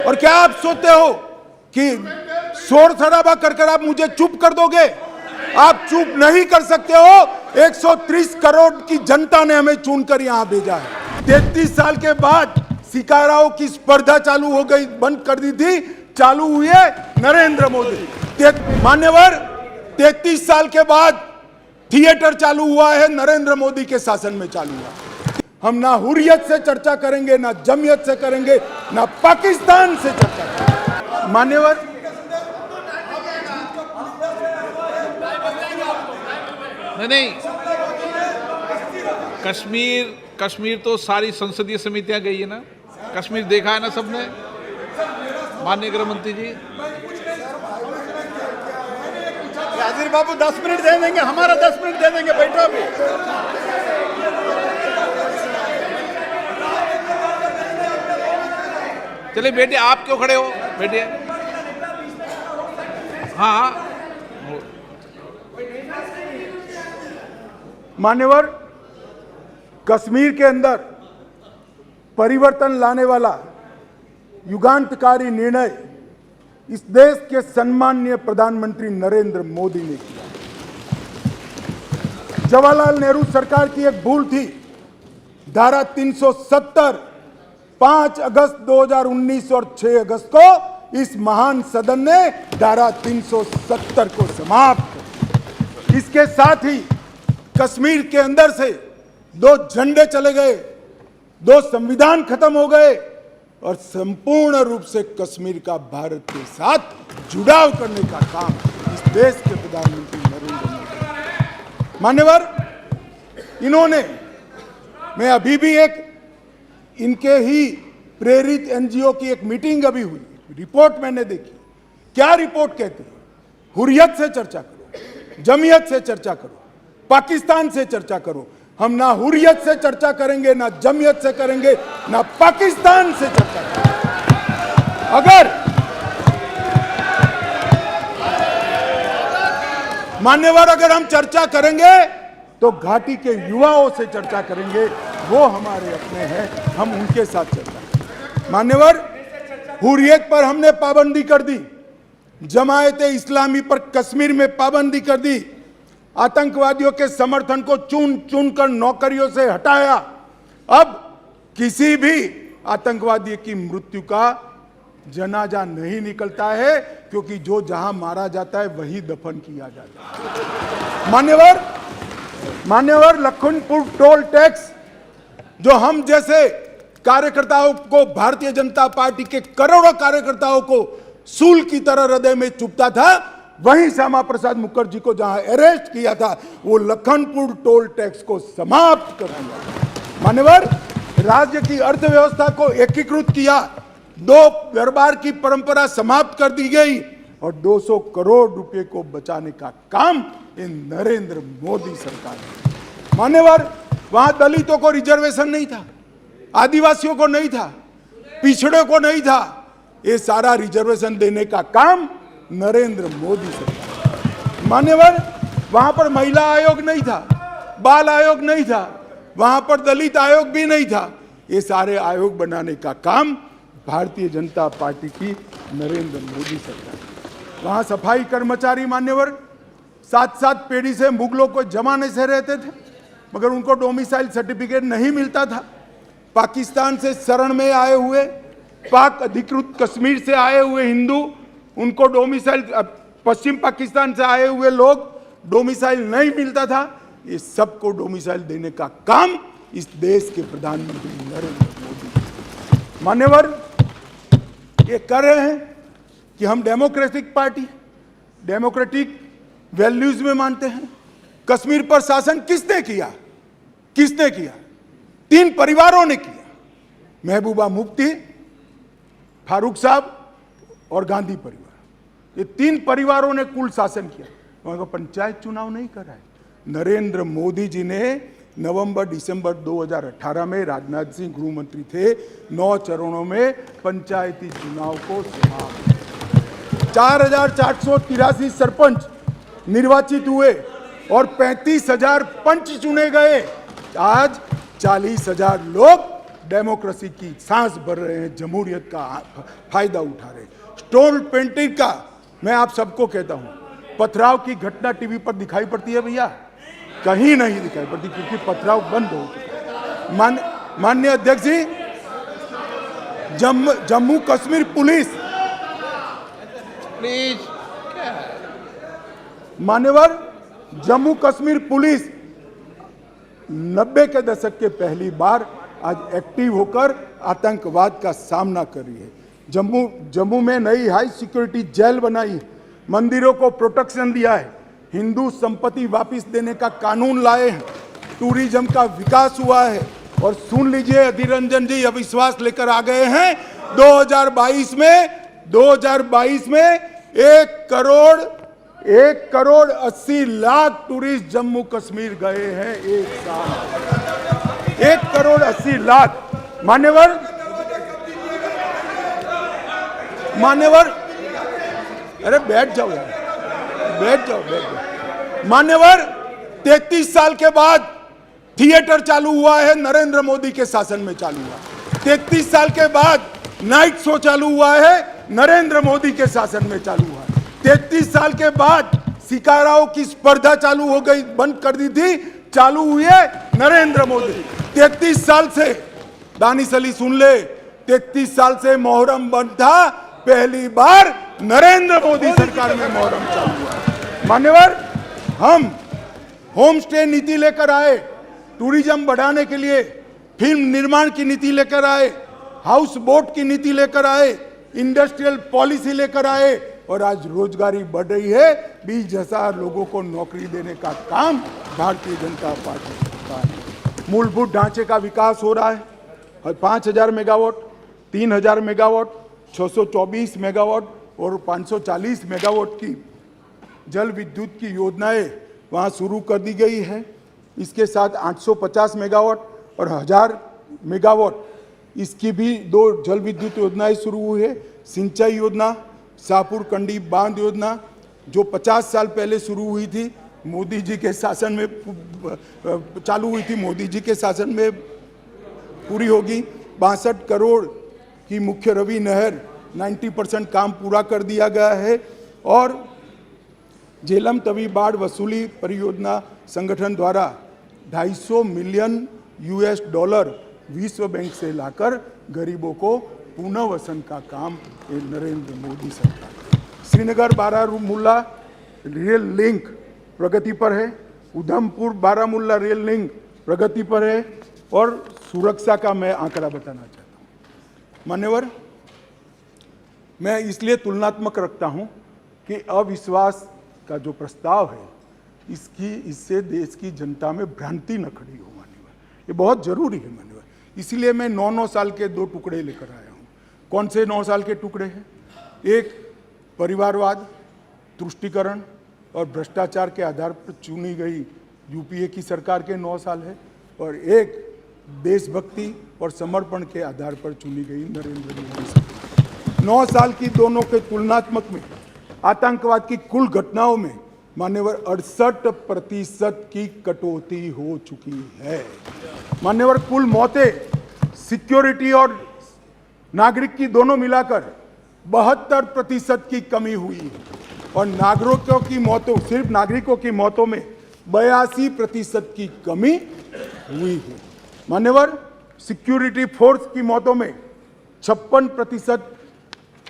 और क्या आप सोचते हो कि शोर शराबा कर आप मुझे चुप कर दोगे? आप चुप नहीं कर सकते हो। 130 करोड़ की जनता ने हमें चुनकर यहां भेजा है। 33 साल के बाद शिकाराओं की स्पर्धा चालू हो गई, बंद कर दी थी, चालू हुई है नरेंद्र मोदी। मान्यवर, 33 साल के बाद थिएटर चालू हुआ है, नरेंद्र मोदी के शासन में चालू हुआ। हम ना हुर्रियत से चर्चा करेंगे, ना जमियत से करेंगे, ना पाकिस्तान से चर्चा करेंगे। मान्यवर, नहीं, कश्मीर तो सारी संसदीय समितियां गई है ना, कश्मीर देखा है ना सबने, माननीय गृह मंत्री जी। हाजिर बाबू 10 मिनट दे देंगे, हमारा 10 मिनट दे देंगे, बैठो अभी। चलिए बेटे, आप क्यों खड़े हो, बैठिए। हाँ, मान्यवर, कश्मीर के अंदर परिवर्तन लाने वाला युगांतकारी निर्णय इस देश के सम्माननीय प्रधानमंत्री नरेंद्र मोदी ने किया। जवाहरलाल नेहरू सरकार की एक भूल थी। धारा 370 5 अगस्त 2019 और 6 अगस्त को इस महान सदन ने धारा 370 को समाप्त कर। इसके साथ ही कश्मीर के अंदर से 2 झंडे चले गए, 2 संविधान खत्म हो गए और संपूर्ण रूप से कश्मीर का भारत के साथ जुड़ाव करने का काम इस देश के प्रधानमंत्री नरेंद्र मोदी। मान्यवर, इन्होंने, मैं अभी भी एक इनके ही प्रेरित एनजीओ की एक मीटिंग अभी हुई, रिपोर्ट मैंने देखी। क्या रिपोर्ट कहते हैं? हुर्रियत से चर्चा करो, जमियत से चर्चा करो, पाकिस्तान से चर्चा करो। हम ना हुर्रियत से चर्चा करेंगे, ना जमियत से करेंगे, ना पाकिस्तान से चर्चा करेंगे। अगर मान्यवर, अगर हम चर्चा करेंगे तो घाटी के युवाओं से चर्चा करेंगे, वो हमारे अपने हैं, हम उनके साथ चर्चा करेंगे। मान्यवर, हुर्रियत पर हमने पाबंदी कर दी, जमायत इस्लामी पर कश्मीर में पाबंदी कर दी, आतंकवादियों के समर्थन को चुन चुन कर नौकरियों से हटाया। अब किसी भी आतंकवादी की मृत्यु का जनाजा नहीं निकलता है, क्योंकि जो जहां मारा जाता है वही दफन किया जाता है। मान्यवर, लखनपुर टोल टैक्स जो हम जैसे कार्यकर्ताओं को, भारतीय जनता पार्टी के करोड़ों कार्यकर्ताओं को सूल की तरह हृदय में चुभता था, वहीं श्यामा प्रसाद मुखर्जी को जहां अरेस्ट किया था, वो लखनपुर टोल टैक्स को समाप्त कर दिया। मान्यवर, राज्य की अर्थव्यवस्था को एकीकृत किया, 2 दरबार की परंपरा समाप्त कर दी गई और 200 करोड़ रुपए को बचाने का काम इन नरेंद्र मोदी सरकार ने। मान्यवर, वहां दलितों को रिजर्वेशन नहीं था, आदिवासियों को नहीं था, पिछड़े को नहीं था। ये सारा रिजर्वेशन देने का काम नरेंद्र मोदी सरकार। मान्यवर, वहां पर महिला आयोग नहीं था, बाल आयोग नहीं था, वहां पर दलित आयोग भी नहीं था। ये सारे आयोग बनाने का काम भारतीय जनता पार्टी की नरेंद्र मोदी सरकार। वहां सफाई कर्मचारी मान्यवर 7-7 पीढ़ी से मुगलों को जमाने से रहते थे, मगर उनको डोमिसाइल सर्टिफिकेट नहीं मिलता था। पाकिस्तान से शरण में आए हुए, पाक अधिकृत कश्मीर से आए हुए हिंदू, उनको डोमिसाइल, पश्चिम पाकिस्तान से आए हुए लोग, डोमिसाइल नहीं मिलता था। ये सबको डोमिसाइल देने का काम इस देश के प्रधानमंत्री नरेंद्र मोदी। मान्यवर, ये कर रहे हैं कि हम डेमोक्रेटिक पार्टी, डेमोक्रेटिक वैल्यूज में मानते हैं। कश्मीर पर शासन किसने किया? 3 परिवारों ने किया, महबूबा मुफ्ती, फारूक साहब और गांधी परिवार। ये 3 परिवारों ने कुल शासन किया, वहां पंचायत चुनाव नहीं करा है। नरेंद्र मोदी जी ने नवंबर-दिसंबर 2018 में, राजनाथ सिंह गृह मंत्री थे, 9 चरणों में पंचायती चुनाव को समाप्त। 4483 सरपंच निर्वाचित हुए और 35,000 पंच चुने गए। आज 40,000 लोग डेमोक्रेसी की सांस भर रहे हैं, जमहूरियत का फायदा उठा रहे हैं। स्टोन पेंटिंग का मैं आप सबको कहता हूं, पथराव की घटना टीवी पर दिखाई पड़ती है भैया? कहीं नहीं दिखाई पड़ती, क्योंकि पथराव बंद हो चुका है। माननीय अध्यक्ष जी, जम्मू कश्मीर पुलिस, प्लीज, मान्यवर, जम्मू कश्मीर पुलिस 90 के दशक के पहली बार आज एक्टिव होकर आतंकवाद का सामना कर रही है। जम्मू में नई हाई सिक्योरिटी जेल बनाई है, मंदिरों को प्रोटेक्शन दिया है, हिंदू संपत्ति वापस देने का कानून लाए हैं, टूरिज्म का विकास हुआ है। और सुन लीजिए, अधीर रंजन जी अविश्वास लेकर आ गए हैं। 2022 में 1 करोड़ 80 लाख टूरिस्ट जम्मू कश्मीर गए हैं एक साल। 1 करोड़ 80 लाख। मान्यवर, अरे बैठ जाओ यार, बैठ जाओ। मान्यवर, 33 साल के बाद थिएटर चालू हुआ है, नरेंद्र मोदी के शासन में चालू हुआ। 33 साल के बाद नाइट शो चालू हुआ है, नरेंद्र मोदी के शासन में चालू हुआ है। 33 साल के बाद शिकाराओं की स्पर्धा चालू हो गई, बंद कर दी थी, चालू हुई है नरेंद्र मोदी। 33 साल से, दानिश अली सुन ले, 33 साल से मोहर्रम बंद था, पहली बार नरेंद्र मोदी सरकार में मोहर्रम चालू हुआ। मान्यवर, हम होम स्टे नीति लेकर आए, टूरिज्म बढ़ाने के लिए फिल्म निर्माण की नीति लेकर आए, हाउस बोट की नीति लेकर आए, इंडस्ट्रियल पॉलिसी लेकर आए, और आज रोजगारी बढ़ रही है। 20,000 लोगों को नौकरी देने का काम भारतीय जनता पार्टी का है। मूलभूत ढांचे का विकास हो रहा है। 5,000 मेगावाट, 3,000 मेगावाट, 624 मेगावाट और 540 मेगावाट की जल विद्युत की योजनाएं वहां शुरू कर दी गई है। इसके साथ 850 मेगावाट और 1000 मेगावाट इसकी भी 2 जल विद्युत योजनाएं शुरू हुई है। सिंचाई योजना, शाहपुर कंडी बांध योजना, जो 50 साल पहले शुरू हुई थी, मोदी जी के शासन में चालू हुई थी, मोदी जी के शासन में पूरी होगी। 62 करोड़ की मुख्य रवि नहर 90% काम पूरा कर दिया गया है। और झेलम तवी बाढ़ वसूली परियोजना संगठन द्वारा 250 मिलियन $US विश्व बैंक से लाकर गरीबों को पुनर्वसन का काम ये नरेंद्र मोदी सरकार। श्रीनगर बारामूला रेल लिंक प्रगति पर है, उधमपुर बारामूला रेल लिंक प्रगति पर है। और सुरक्षा का मैं आंकड़ा बताना चाहता हूँ मान्यवर, मैं इसलिए तुलनात्मक रखता हूँ कि अविश्वास का जो प्रस्ताव है इससे देश की जनता में भ्रांति न खड़ी हो मान्यवर, ये बहुत जरूरी है मान्यवर। इसलिए मैं 9 साल के 2 टुकड़े लेकर आया हूँ। कौन से 9 साल के टुकड़े हैं? एक परिवारवाद, तुष्टीकरण और भ्रष्टाचार के आधार पर चुनी गई यूपीए की सरकार के 9 साल है, और एक देशभक्ति और समर्पण के आधार पर चुनी गई नरेंद्र मोदी सरकार। 9 साल की दोनों के तुलनात्मक में आतंकवाद की कुल घटनाओं में मान्यवर 68% की कटौती हो चुकी है। मान्यवर, कुल मौतें सिक्योरिटी और नागरिक की दोनों मिलाकर 72% की कमी हुई है, और नागरिकों की मौतों, सिर्फ नागरिकों की मौतों में 82% की कमी हुई है। मान्यवर, सिक्योरिटी फोर्स की मौतों में 56%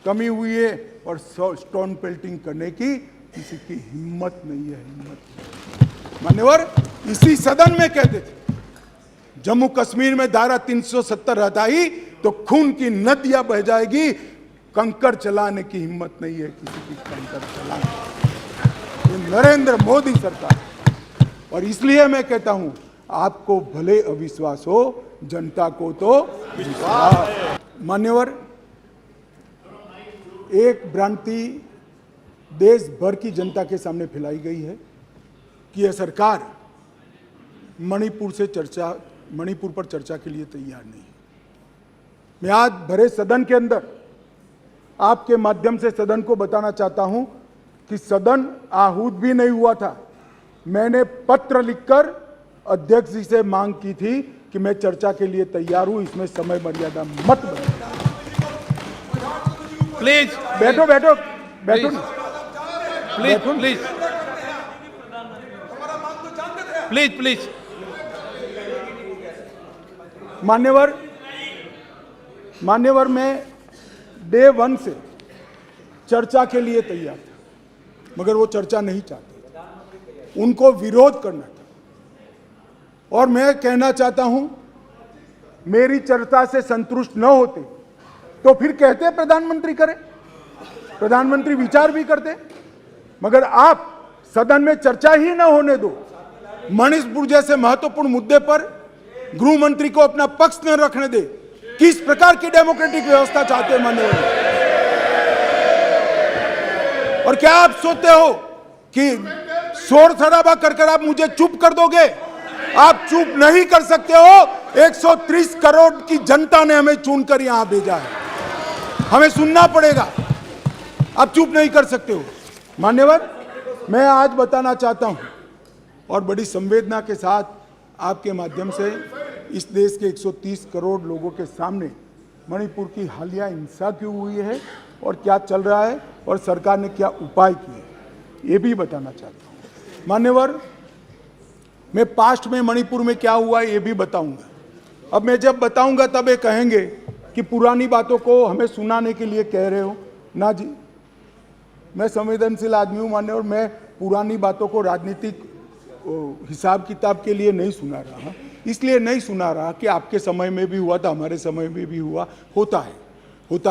कमी हुई है, और स्टोन पेल्टिंग करने की किसी की हिम्मत नहीं है। मान्यवर, इसी सदन में कहते थे जम्मू कश्मीर में धारा 370 हटाई तो खून की नदियां बह जाएगी, कंकड़ चलाने की हिम्मत नहीं है किसी की कंकड़ चलाने। ये नरेंद्र मोदी सरकार, और इसलिए मैं कहता हूं आपको भले अविश्वास हो, जनता को तो विश्वास। मान्यवर, एक भ्रांति देश भर की जनता के सामने फैलाई गई है कि यह सरकार मणिपुर पर चर्चा के लिए तैयार नहीं है। मैं आज भरे सदन के अंदर आपके माध्यम से सदन को बताना चाहता हूं कि सदन आहूत भी नहीं हुआ था। मैंने पत्र लिखकर अध्यक्ष जी से मांग की थी कि मैं चर्चा के लिए तैयार हूं, इसमें समय मर्यादा मत बनाओ। प्लीज बैठो बैठो बैठो प्लीज प्लीज प्लीज प्लीज। मान्यवर मैं डे 1 से चर्चा के लिए तैयार था, मगर वो चर्चा नहीं चाहते, उनको विरोध करना था। और मैं कहना चाहता हूं, मेरी चर्चा से संतुष्ट न होते तो फिर कहते प्रधानमंत्री करे, प्रधानमंत्री विचार भी करते, मगर आप सदन में चर्चा ही न होने दो। मणिपुर जैसे महत्वपूर्ण मुद्दे पर गृह मंत्री को अपना पक्ष न रखने दे। किस प्रकार की डेमोक्रेटिक व्यवस्था चाहते हैं माननीय? और क्या आप सोचते हो कि शोर शराबा कर आप मुझे चुप कर दोगे? आप चुप नहीं कर सकते हो। 130 करोड़ की जनता ने हमें चुनकर यहां भेजा है, हमें सुनना पड़ेगा। आप चुप नहीं कर सकते हो। मान्यवर, मैं आज बताना चाहता हूं और बड़ी संवेदना के साथ आपके माध्यम से इस देश के 130 करोड़ लोगों के सामने मणिपुर की हालिया हिंसा क्यों हुई है और क्या चल रहा है और सरकार ने क्या उपाय किए, ये भी बताना चाहता हूं। मान्यवर, मैं पास्ट में मणिपुर में क्या हुआ ये भी बताऊंगा। अब मैं जब बताऊंगा तब ये कहेंगे कि पुरानी बातों को हमें सुनाने के लिए कह रहे हो। ना जी, मैं संवेदनशील आदमी हूं मान्यवर, मैं पुरानी बातों को राजनीतिक हिसाब किताब के लिए नहीं सुना रहा। इसलिए नहीं सुना रहा कि आपके समय में भी हुआ था, हमारे समय में भी हुआ, होता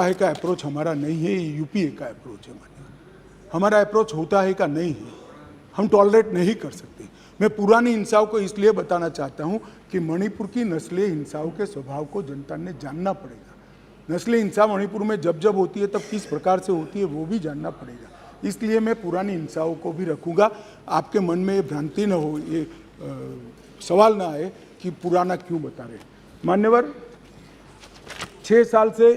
है का अप्रोच हमारा नहीं है, ये यूपीए का अप्रोच है। हमारा अप्रोच होता है का नहीं है, हम टॉलरेट नहीं कर सकते। मैं पुरानी हिंसाओं को इसलिए बताना चाहता हूं कि मणिपुर की नस्लीय हिंसाओं के स्वभाव को जनता ने जानना पड़ेगा। नस्लीय हिंसा मणिपुर में जब जब होती है तब किस प्रकार से होती है वो भी जानना पड़ेगा। इसलिए मैं पुरानी हिंसाओं को भी रखूंगा। आपके मन में ये भ्रांति न हो, ये सवाल ना आए कि पुराना क्यों बता रहे। मान्यवर, 6 साल से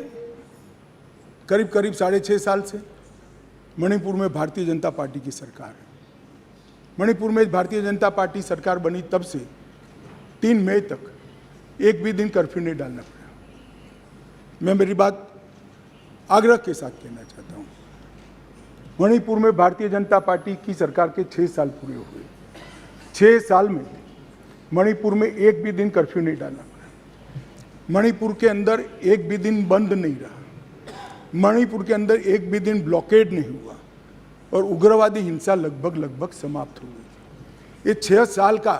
करीब 6.5 साल से मणिपुर में भारतीय जनता पार्टी की सरकार है। मणिपुर में भारतीय जनता पार्टी सरकार बनी तब से 3 मई तक एक भी दिन कर्फ्यू नहीं डालना पड़ा। मैं मेरी बात आग्रह के साथ कहना चाहता हूं, मणिपुर में भारतीय जनता पार्टी की सरकार के 6 साल पूरे हो गए। 6 साल में मणिपुर में एक भी दिन कर्फ्यू नहीं डालना पड़ा। मणिपुर के अंदर एक भी दिन बंद नहीं रहा। मणिपुर के अंदर एक भी दिन ब्लॉकेड नहीं हुआ और उग्रवादी हिंसा लगभग समाप्त हो गई। ये 6 साल का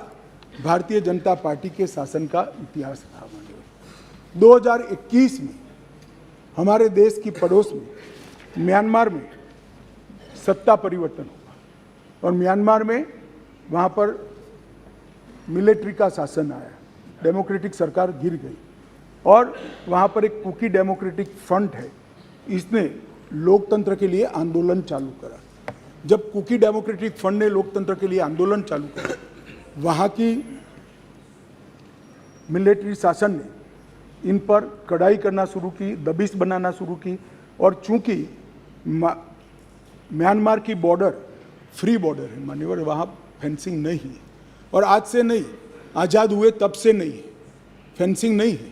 भारतीय जनता पार्टी के शासन का इतिहास था। 2021 में हमारे देश की पड़ोस में म्यांमार में सत्ता परिवर्तन हुआ और म्यांमार में वहाँ पर मिलिट्री का शासन आया, डेमोक्रेटिक सरकार गिर गई और वहाँ पर एक कुकी डेमोक्रेटिक फ्रंट है, इसने लोकतंत्र के लिए आंदोलन चालू करा। जब कुकी डेमोक्रेटिक फ्रंट ने लोकतंत्र के लिए आंदोलन चालू करा, वहाँ की मिलिट्री शासन ने इन पर कड़ाई करना शुरू की, दबिश बनाना शुरू की और चूंकि म्यांमार की बॉर्डर फ्री बॉर्डर है मान्यवर, वहाँ फेंसिंग नहीं है और आज से नहीं, आज़ाद हुए तब से नहीं है, फेंसिंग नहीं है।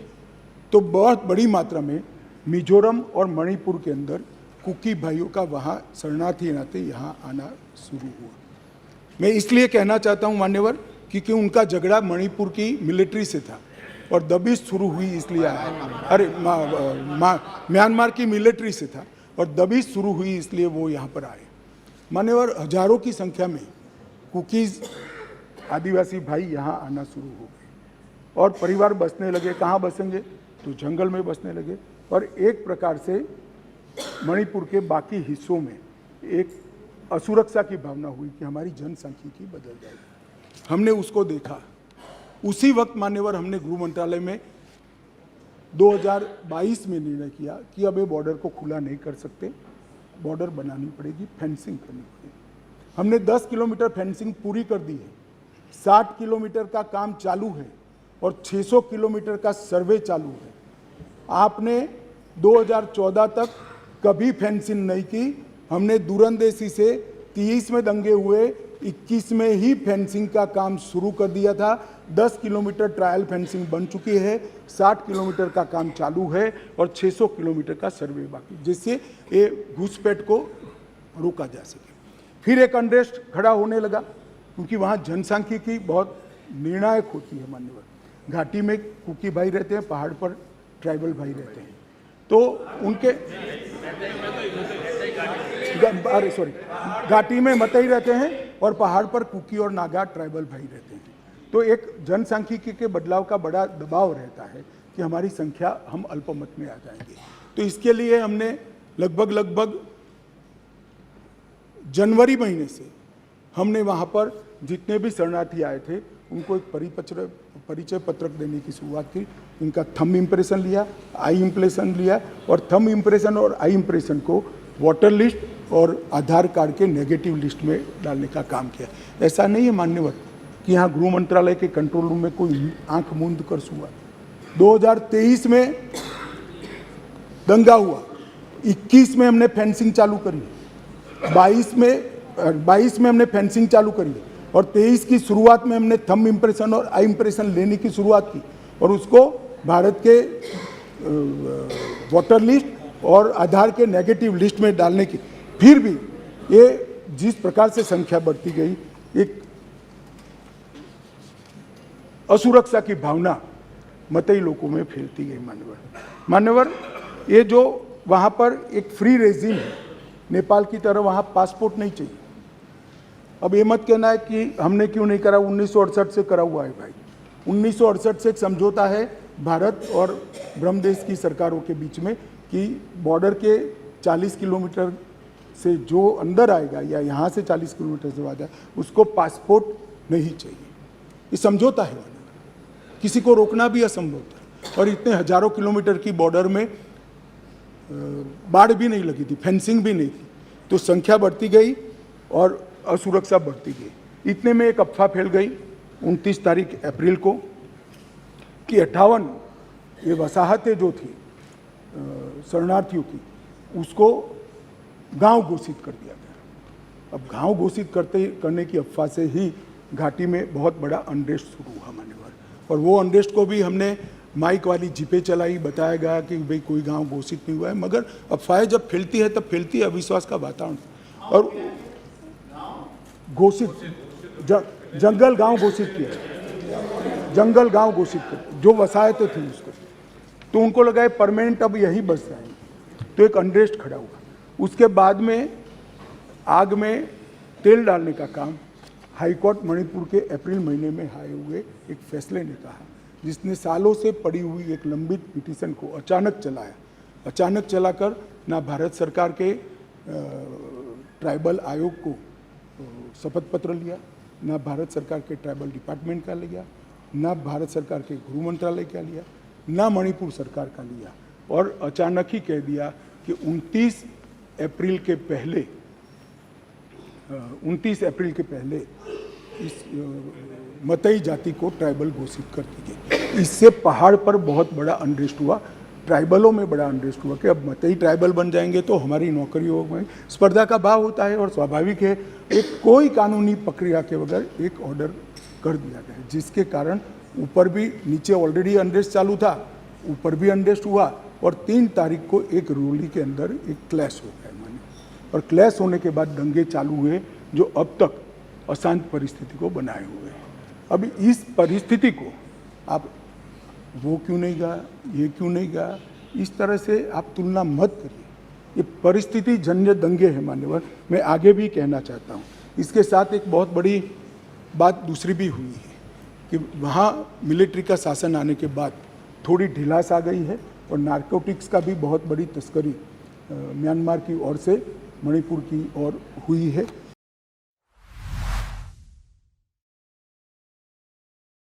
तो बहुत बड़ी मात्रा में मिजोरम और मणिपुर के अंदर कुकी भाइयों का वहाँ शरणार्थी नाते यहाँ आना शुरू हुआ। मैं इसलिए कहना चाहता हूँ मान्यवर, क्योंकि उनका झगड़ा मणिपुर की मिलिट्री से था और दबिश शुरू हुई इसलिए आया। अरे म्यांमार की मिलिट्री से था और दबिश शुरू हुई इसलिए वो यहाँ पर आए। मान्यवर, हजारों की संख्या में कुकीज़ आदिवासी भाई यहाँ आना शुरू हो गए और परिवार बसने लगे। कहाँ बसेंगे? तो जंगल में बसने लगे और एक प्रकार से मणिपुर के बाकी हिस्सों में एक असुरक्षा की भावना हुई कि हमारी जनसांख्यिकी बदल जाएगी। हमने उसको देखा। उसी वक्त मान्यवर हमने गृह मंत्रालय में 2022 में निर्णय किया कि अब ये बॉर्डर को खुला नहीं कर सकते, बॉर्डर बनानी पड़ेगी, फेंसिंग करनी पड़ेगी। हमने 10 किलोमीटर फेंसिंग पूरी कर दी है, 60 किलोमीटर का काम चालू है और 600 किलोमीटर का सर्वे चालू है। आपने 2014 तक कभी फेंसिंग नहीं की। हमने दूरंदेशी से 30 में दंगे हुए, 21 में ही फेंसिंग का काम शुरू कर दिया था। 10 किलोमीटर ट्रायल फेंसिंग बन चुकी है, 60 किलोमीटर का काम चालू है और 600 किलोमीटर का सर्वे बाकी, जिससे ये घुसपैठ को रोका जा सके। फिर एक अनरेस्ट खड़ा होने लगा, क्योंकि वहाँ जनसांख्यिकी बहुत निर्णायक होती है मान्यवर। घाटी में कुकी भाई रहते हैं, पहाड़ पर ट्राइबल भाई रहते हैं, तो उनके घाटी में मतई रहते हैं और पहाड़ पर कुकी और नागा ट्राइबल भाई रहते हैं। तो एक जनसांख्यिकी के बदलाव का बड़ा दबाव रहता है कि हमारी संख्या, हम अल्पमत में आ जाएंगे। तो इसके लिए हमने लगभग जनवरी महीने से हमने वहाँ पर जितने भी शरणार्थी आए थे उनको एक परिचय पत्रक देने की शुरुआत की। इनका थंब इम्प्रेशन लिया, आई इम्प्रेशन लिया, और थंब इम्प्रेशन और आई इम्प्रेशन को वोटर लिस्ट और आधार कार्ड के नेगेटिव लिस्ट में डालने का काम किया। ऐसा नहीं है मान्यवर कि यहाँ गृह मंत्रालय के कंट्रोल रूम में कोई आंख मूंद कर हुआ। 2023 में दंगा हुआ, 21 में हमने फेंसिंग चालू करी, 22 में हमने फेंसिंग चालू करी, और 23 की शुरुआत में हमने थंब इम्प्रेशन और आई इम्प्रेशन लेने की शुरुआत की और उसको भारत के वोटर लिस्ट और आधार के नेगेटिव लिस्ट में डालने की। फिर भी ये जिस प्रकार से संख्या बढ़ती गई, एक असुरक्षा की भावना मतई लोगों में फैलती गई मान्यवर। ये जो वहाँ पर एक फ्री रेजिम है, नेपाल की तरह वहाँ पासपोर्ट नहीं चाहिए। अब ये मत कहना है कि हमने क्यों नहीं करा, 1968 से करा हुआ है भाई। 1968 से एक समझौता है भारत और ब्रह्मदेश की सरकारों के बीच में कि बॉर्डर के 40 किलोमीटर से जो अंदर आएगा या यहाँ से 40 किलोमीटर से आएगा उसको पासपोर्ट नहीं चाहिए। ये समझौता है, किसी को रोकना भी असंभव था। और इतने हजारों किलोमीटर की बॉर्डर में बाढ़ भी नहीं लगी थी, फेंसिंग भी नहीं थी, तो संख्या बढ़ती गई और असुरक्षा बढ़ती गई। इतने में एक अफवाह फैल गई 29 तारीख अप्रैल को कि 58 ये वसाहतें जो थी शरणार्थियों की, उसको गांव घोषित कर दिया गया। अब गांव घोषित करने की अफवाह से ही घाटी में बहुत बड़ा अनरेस्ट शुरू हुआ मान्यवर, और वो अनरेस्ट को भी हमने माइक वाली जीपें चलाई, बताया गया कि भाई कोई गांव घोषित नहीं हुआ है, मगर अफवाहें जब फैलती है तब फैलती है अविश्वास का वातावरण। और घोषित जंगल गांव घोषित किया, जंगल गांव घोषित कर जो वसाहतें थी उसको, तो उनको लगा है परमानेंट अब यही बस जाएंगे, तो एक अनरेस्ट खड़ा हुआ। उसके बाद में आग में तेल डालने का काम हाईकोर्ट मणिपुर के अप्रैल महीने में आए हुए एक फैसले ने कहा, जिसने सालों से पड़ी हुई एक लंबित पिटीशन को अचानक चलाया। अचानक चलाकर ना भारत सरकार के ट्राइबल आयोग को शपथ पत्र लिया, ना भारत सरकार के ट्राइबल डिपार्टमेंट का लिया, ना भारत सरकार के गृह मंत्रालय का लिया, ना मणिपुर सरकार का लिया, और अचानक ही कह दिया कि 29 अप्रैल के पहले इस मतई जाति को ट्राइबल घोषित कर दी गई। इससे पहाड़ पर बहुत बड़ा अनरेस्ट हुआ, ट्राइबलों में बड़ा अनरेस्ट हुआ कि अब मतई ट्राइबल बन जाएंगे तो हमारी नौकरियों में स्पर्धा का भाव होता है, और स्वाभाविक है एक कोई कानूनी प्रक्रिया के बगैर एक ऑर्डर कर दिया गया, जिसके कारण ऊपर भी, नीचे ऑलरेडी अनरेस्ट चालू था, ऊपर भी अनरेस्ट हुआ, और 3 तारीख को एक रोली के अंदर एक क्लैश हो गया माने, और क्लैश होने के बाद दंगे चालू हुए जो अब तक अशांत परिस्थिति को बनाए हुए हैं। अब इस परिस्थिति को आप वो क्यों नहीं गया, ये क्यों नहीं गया, इस तरह से आप तुलना मत करिए। ये परिस्थिति जन्य दंगे हैं मान्यवर। मैं आगे भी कहना चाहता हूँ, इसके साथ एक बहुत बड़ी बात दूसरी भी हुई है कि वहाँ मिलिट्री का शासन आने के बाद थोड़ी ढिलास आ गई है, और नारकोटिक्स का भी बहुत बड़ी तस्करी म्यांमार की ओर से मणिपुर की ओर हुई है।